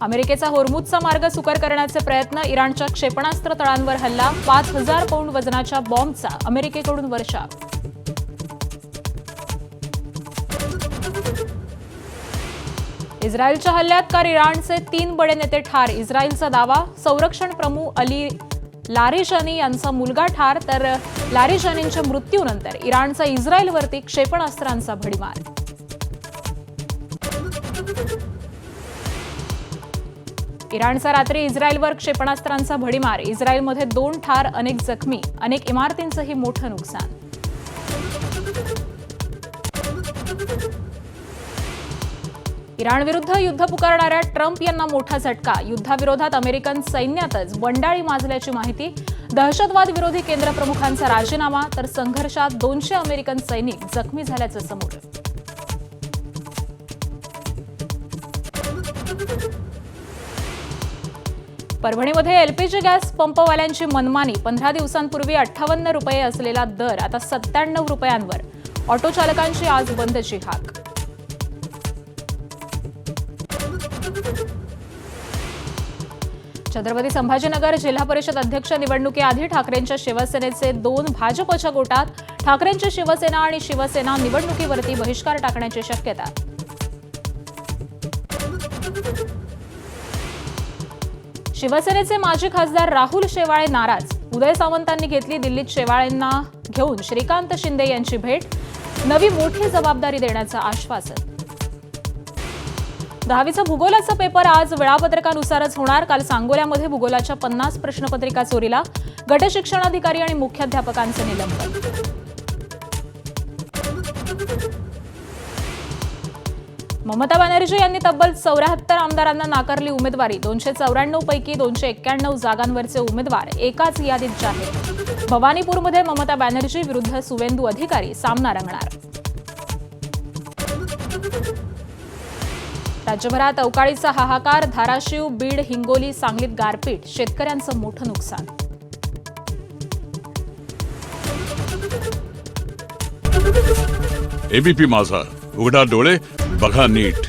अमेरिकेचा होर्मुझचा मार्ग सुकर करण्याचे प्रयत्न, इराणच्या क्षेपणास्त्र तळांवर हल्ला, 5,000 पौंड वजनाच्या बॉम्बचा अमेरिकेकडून वर्षाव. इस्रायलच्या हल्ल्यात कार इराणचे 3 बडे नेते ठार, इस्रायलचा दावा. संरक्षण प्रमुख अली लारिजानी यांचा मुलगा ठार, तर लारिजानींच्या मृत्यूनंतर इराणचा इस्रायलवरती क्षेपणास्त्रांचा भडीमार. इराणचा रात्री इस्रायलवर क्षेपणास्त्रांचा भडीमार, इस्रायलमध्ये 2 ठार, अनेक जखमी, अनेक इमारतींचंही मोठं नुकसान. इराणविरुद्ध युद्ध पुकारणाऱ्या ट्रम्प यांना मोठा झटका, युद्धाविरोधात अमेरिकन सैन्यातच बंडाळी माजल्याची माहिती. दहशतवाद विरोधी केंद्र प्रमुखांचा राजीनामा, तर संघर्षात 200 अमेरिकन सैनिक जखमी झाल्याचं समोर. परभणीमध्ये एलपीजी गॅस पंपवाल्यांची मनमानी, 15 दिवसांपूर्वी 58 रुपये असलेला दर आता 97 रुपयांवर. ऑटो चालकांची आज बंदची हाक. छत्रपती संभाजीनगर जिल्हा परिषद अध्यक्ष निवडणुकीआधी ठाकरेंच्या शिवसेनेचे 2 भाजपच्या गोटात. ठाकरेंची शिवसेना आणि शिवसेना निवडणुकीवरती बहिष्कार टाकण्याची शक्यता. शिवसेनेचे माजी खासदार राहुल शेवाळे नाराज, उदय सामंतांनी घेतली दिल्लीत शेवाळेंना घेऊन श्रीकांत शिंदे यांची भेट. नवी मोठी जबाबदारी देण्याचं आश्वासन. 10वीचा भूगोलाचा पेपर आज वेळापत्रकानुसारच होणार. काल सांगोल्यामध्ये भूगोलाच्या 50 प्रश्नपत्रिका चोरीला, गट शिक्षणाधिकारी आणि मुख्याध्यापकांचं निलंबन. ममता बॅनर्जी यांनी तब्बल 74 आमदारांना नाकारली उमेदवारी. 294 पैकी 291 जागांवरचे उमेदवार एकाच यादीत जाहीर. भवानीपूरमध्ये ममता बॅनर्जी विरुद्ध सुवेंदू अधिकारी सामना रंगणार. राज्यभरात अवकाळीचा हाहाकार, धाराशिव, बीड, हिंगोली, सांगलीत गारपीट, शेतकऱ्यांचं मोठं नुकसान. एबीपी माझा, उघडा डोळे बघा नीट.